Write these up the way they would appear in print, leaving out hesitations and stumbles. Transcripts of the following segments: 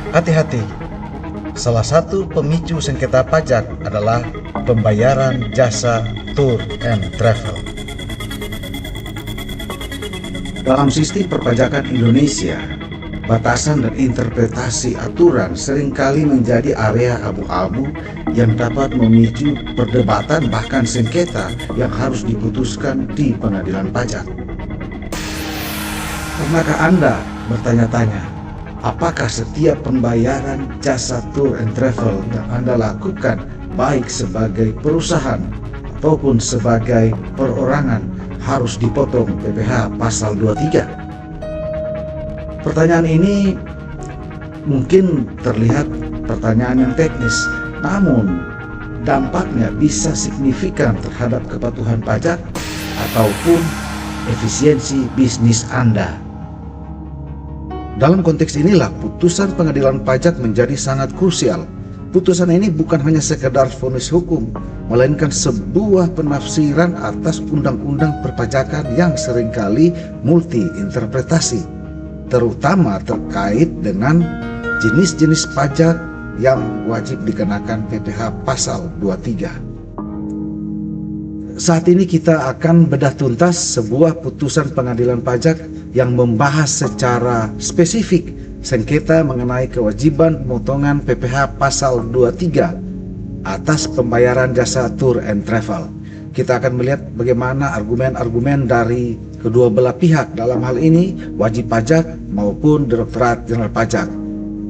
Hati-hati, salah satu pemicu sengketa pajak adalah pembayaran jasa tour and travel. Dalam sistem perpajakan Indonesia, batasan dan interpretasi aturan seringkali menjadi area abu-abu yang dapat memicu perdebatan bahkan sengketa yang harus diputuskan di pengadilan pajak. Pernahkah Anda bertanya-tanya, apakah setiap pembayaran jasa tour and travel yang Anda lakukan, baik sebagai perusahaan ataupun sebagai perorangan, harus dipotong PPh pasal 23? Pertanyaan ini mungkin terlihat pertanyaan yang teknis, namun dampaknya bisa signifikan terhadap kepatuhan pajak ataupun efisiensi bisnis Anda. Dalam konteks inilah putusan pengadilan pajak menjadi sangat krusial. Putusan ini bukan hanya sekedar vonis hukum, melainkan sebuah penafsiran atas undang-undang perpajakan yang seringkali multi-interpretasi, terutama terkait dengan jenis-jenis pajak yang wajib dikenakan PPh pasal 23. Saat ini kita akan bedah tuntas sebuah putusan pengadilan pajak yang membahas secara spesifik sengketa mengenai kewajiban pemotongan PPh pasal 23 atas pembayaran jasa tour and travel. Kita akan melihat bagaimana argumen-argumen dari kedua belah pihak, dalam hal ini wajib pajak maupun Direktorat Jenderal Pajak.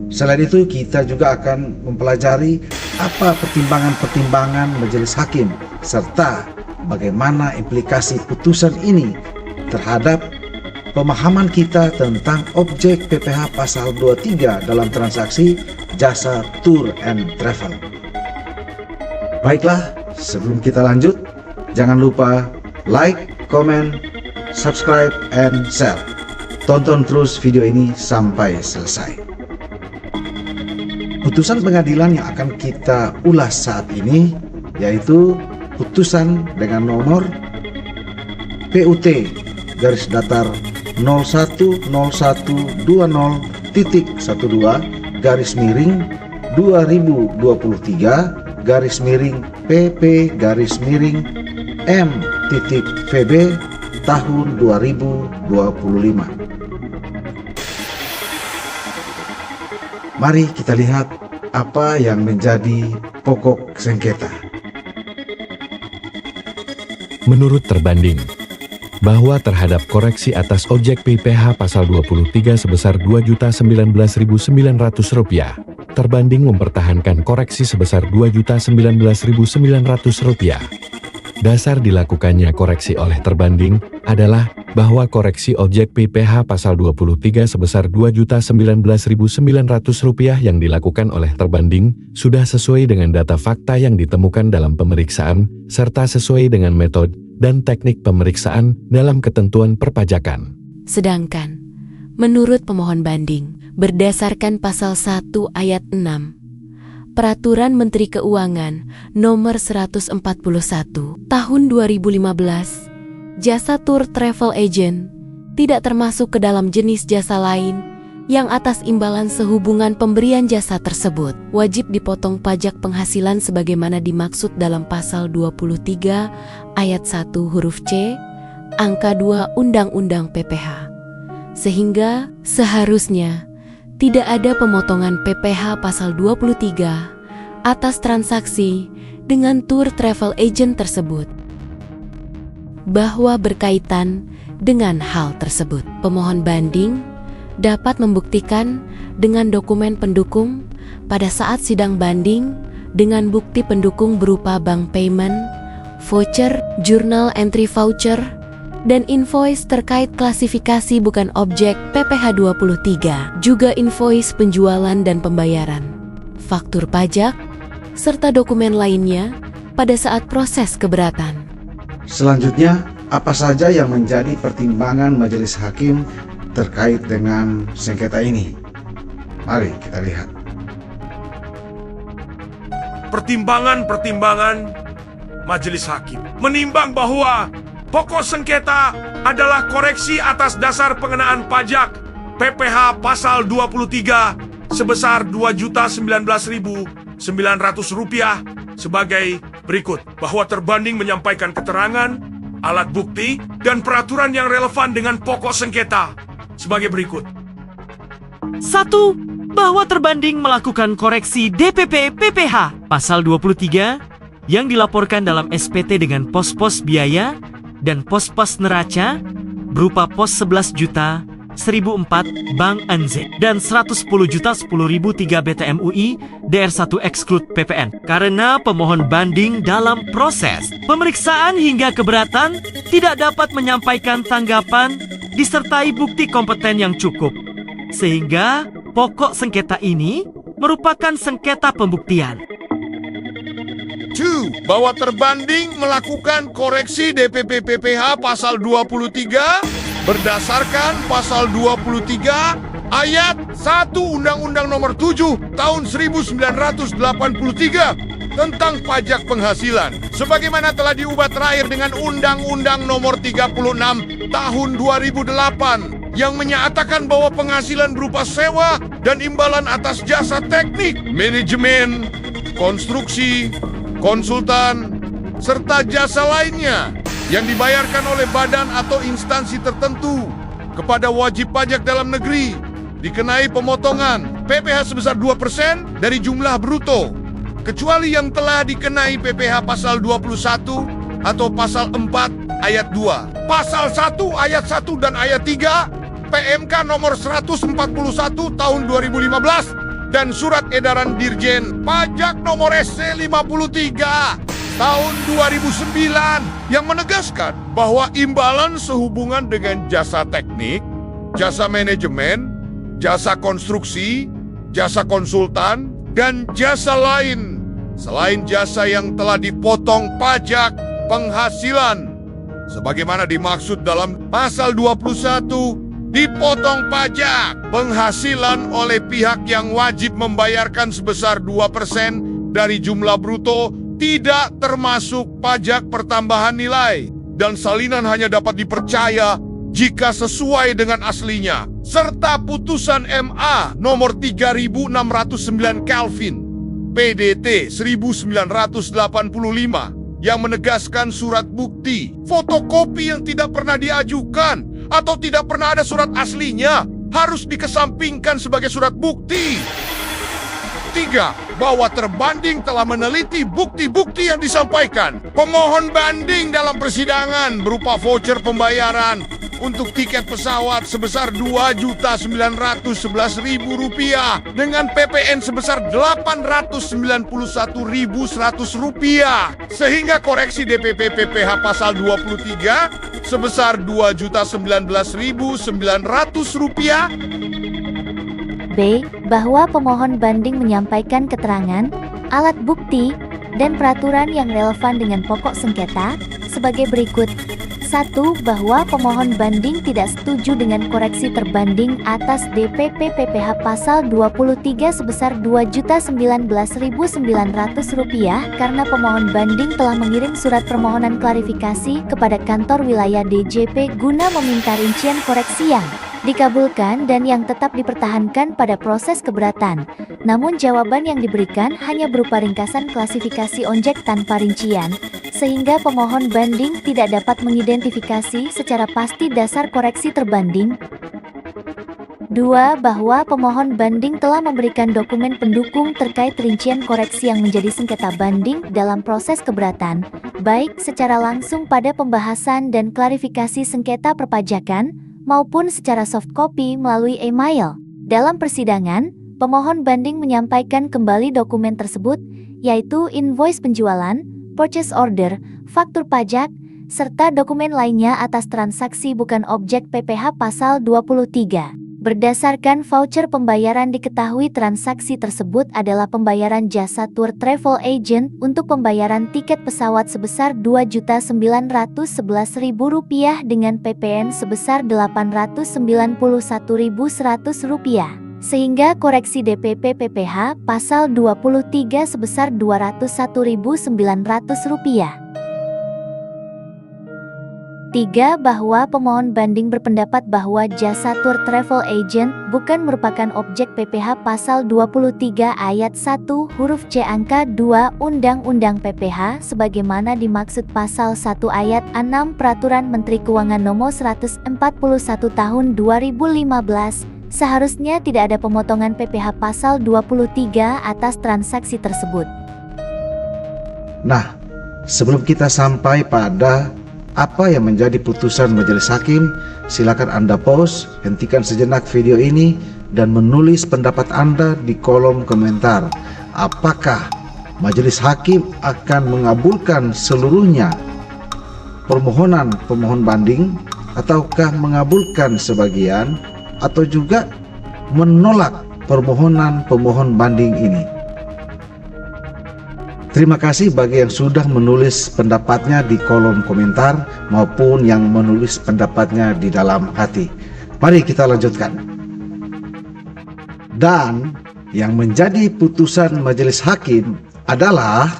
Selain itu, kita juga akan mempelajari apa pertimbangan-pertimbangan majelis hakim serta bagaimana implikasi putusan ini terhadap pemahaman kita tentang objek PPh pasal 23 dalam transaksi jasa tour and travel. Baiklah, sebelum kita lanjut, jangan lupa like, comment, subscribe, and share. Tonton terus video ini sampai selesai. Putusan pengadilan yang akan kita ulas saat ini yaitu putusan dengan nomor PUT garis datar 010120.12 garis miring 2023 garis miring PP garis miring M.VB tahun 2025. Mari kita lihat apa yang menjadi pokok sengketa. Menurut terbanding, bahwa terhadap koreksi atas objek PPh pasal 23 sebesar Rp2.019.900, terbanding mempertahankan koreksi sebesar Rp2.019.900. Dasar dilakukannya koreksi oleh terbanding adalah bahwa koreksi objek PPh pasal 23 sebesar Rp2.019.900 yang dilakukan oleh terbanding sudah sesuai dengan data fakta yang ditemukan dalam pemeriksaan serta sesuai dengan metode dan teknik pemeriksaan dalam ketentuan perpajakan. Sedangkan, menurut pemohon banding, berdasarkan pasal 1 ayat 6, Peraturan Menteri Keuangan Nomor 141 Tahun 2015, jasa tour travel agent tidak termasuk ke dalam jenis jasa lain yang atas imbalan sehubungan pemberian jasa tersebut wajib dipotong pajak penghasilan sebagaimana dimaksud dalam pasal 23 ayat 1 huruf C, angka 2 Undang-Undang PPh. Sehingga seharusnya tidak ada pemotongan PPh pasal 23 atas transaksi dengan tour travel agent tersebut. Bahwa berkaitan dengan hal tersebut, pemohon banding dapat membuktikan dengan dokumen pendukung pada saat sidang banding dengan bukti pendukung berupa bank payment, voucher, journal entry voucher, dan invoice terkait klasifikasi bukan objek PPh 23, juga invoice penjualan dan pembayaran, faktur pajak, serta dokumen lainnya pada saat proses keberatan. Selanjutnya, apa saja yang menjadi pertimbangan majelis hakim terkait dengan sengketa ini? Mari kita lihat. Pertimbangan-pertimbangan majelis hakim menimbang bahwa pokok sengketa adalah koreksi atas dasar pengenaan pajak PPh pasal 23 sebesar Rp2.019.900 sebagai berikut. Bahwa terbanding menyampaikan keterangan, alat bukti, dan peraturan yang relevan dengan pokok sengketa sebagai berikut. 1. Bahwa terbanding melakukan koreksi DPP PPH pasal 23 yang dilaporkan dalam SPT dengan pos-pos biaya dan pos-pos neraca berupa pos 11 juta 1004 Bank NZ dan 110 juta 10.003 BTM UI DR1 exclude PPN. Karena pemohon banding dalam proses pemeriksaan hingga keberatan tidak dapat menyampaikan tanggapan disertai bukti kompeten yang cukup, sehingga pokok sengketa ini merupakan sengketa pembuktian. 2. Bahwa terbanding melakukan koreksi DPP PPH pasal 23 berdasarkan pasal 23 ayat 1 Undang-Undang Nomor 7 Tahun 1983 tentang pajak penghasilan, sebagaimana telah diubah terakhir dengan Undang-Undang Nomor 36 Tahun 2008 yang menyatakan bahwa penghasilan berupa sewa dan imbalan atas jasa teknik, manajemen, konstruksi, konsultan, serta jasa lainnya yang dibayarkan oleh badan atau instansi tertentu kepada wajib pajak dalam negeri dikenai pemotongan PPH sebesar 2% dari jumlah bruto, kecuali yang telah dikenai PPH pasal 21 atau pasal 4 ayat 2, pasal 1 ayat 1 dan ayat 3 PMK nomor 141 tahun 2015 dan Surat Edaran Dirjen Pajak nomor SC 53 tahun 2009 yang menegaskan bahwa imbalan sehubungan dengan jasa teknik, jasa manajemen, jasa konstruksi, jasa konsultan, dan jasa lain selain jasa yang telah dipotong pajak penghasilan sebagaimana dimaksud dalam pasal 21 dipotong pajak penghasilan oleh pihak yang wajib membayarkan sebesar 2% dari jumlah bruto tidak termasuk pajak pertambahan nilai dan salinan hanya dapat dipercaya jika sesuai dengan aslinya, serta putusan MA nomor 3609 Kelvin PDT 1985 yang menegaskan surat bukti fotokopi yang tidak pernah diajukan atau tidak pernah ada surat aslinya harus dikesampingkan sebagai surat bukti. 3. Bahwa terbanding telah meneliti bukti-bukti yang disampaikan pemohon banding dalam persidangan berupa voucher pembayaran untuk tiket pesawat sebesar Rp2.911.000 dengan PPN sebesar Rp891.100 sehingga koreksi DPP PPH pasal 23 sebesar Rp2.019.900. B. Bahwa pemohon banding menyampaikan keterangan, alat bukti, dan peraturan yang relevan dengan pokok sengketa sebagai berikut. 1. Bahwa pemohon banding tidak setuju dengan koreksi terbanding atas DPP PPH pasal 23 sebesar Rp2.019.900 karena pemohon banding telah mengirim surat permohonan klarifikasi kepada kantor wilayah DJP guna meminta rincian koreksi yang dikabulkan dan yang tetap dipertahankan pada proses keberatan. Namun jawaban yang diberikan hanya berupa ringkasan klasifikasi onjek tanpa rincian, sehingga pemohon banding tidak dapat mengidentifikasi secara pasti dasar koreksi terbanding. 2. Bahwa pemohon banding telah memberikan dokumen pendukung terkait rincian koreksi yang menjadi sengketa banding dalam proses keberatan, baik secara langsung pada pembahasan dan klarifikasi sengketa perpajakan, maupun secara soft copy melalui email. Dalam persidangan, pemohon banding menyampaikan kembali dokumen tersebut, yaitu invoice penjualan, purchase order, faktur pajak, serta dokumen lainnya atas transaksi bukan objek PPH pasal 23. Berdasarkan voucher pembayaran diketahui transaksi tersebut adalah pembayaran jasa tour travel agent untuk pembayaran tiket pesawat sebesar Rp2.911.000 dengan PPN sebesar Rp891.100, sehingga koreksi DPP PPH pasal 23 sebesar Rp201.900. 3. Bahwa pemohon banding berpendapat bahwa jasa tour travel agent bukan merupakan objek PPh pasal 23 ayat 1 huruf C angka 2 Undang-Undang PPh sebagaimana dimaksud pasal 1 ayat 6 Peraturan Menteri Keuangan Nomor 141 Tahun 2015. Seharusnya tidak ada pemotongan PPh pasal 23 atas transaksi tersebut. Nah, sebelum kita sampai pada apa yang menjadi putusan majelis hakim, silakan Anda pause, hentikan sejenak video ini dan menulis pendapat Anda di kolom komentar. Apakah majelis hakim akan mengabulkan seluruhnya permohonan pemohon banding, ataukah mengabulkan sebagian, atau juga menolak permohonan pemohon banding ini? Terima kasih bagi yang sudah menulis pendapatnya di kolom komentar maupun yang menulis pendapatnya di dalam hati. Mari kita lanjutkan. Dan yang menjadi putusan majelis hakim adalah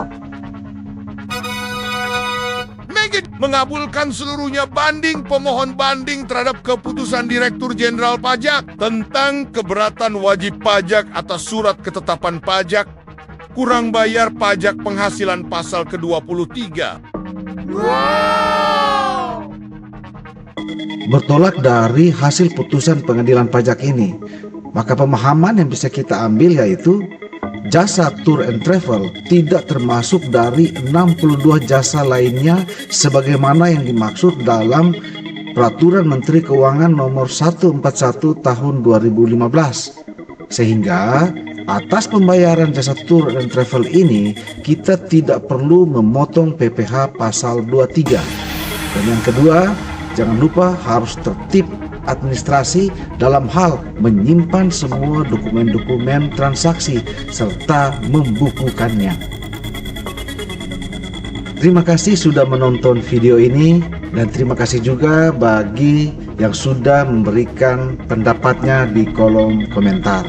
mengabulkan seluruhnya banding pemohon banding terhadap keputusan Direktur Jenderal Pajak tentang keberatan wajib pajak atas surat ketetapan pajak kurang bayar pajak penghasilan pasal ke-23. bertolak dari hasil putusan pengadilan pajak ini, maka pemahaman yang bisa kita ambil yaitu jasa tour and travel tidak termasuk dari 62 jasa lainnya sebagaimana yang dimaksud dalam Peraturan Menteri Keuangan Nomor 141 Tahun 2015. Sehingga atas pembayaran jasa tour and travel ini kita tidak perlu memotong PPh pasal 23. Dan yang kedua, jangan lupa harus tertib administrasi dalam hal menyimpan semua dokumen-dokumen transaksi serta membukukannya. Terima kasih sudah menonton video ini dan terima kasih juga bagi yang sudah memberikan pendapatnya di kolom komentar.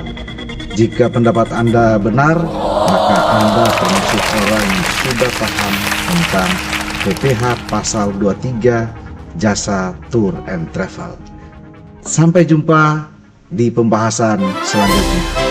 Jika pendapat Anda benar, maka Anda termasuk orang yang sudah paham tentang PPh pasal 23 jasa tour and travel. Sampai jumpa di pembahasan selanjutnya.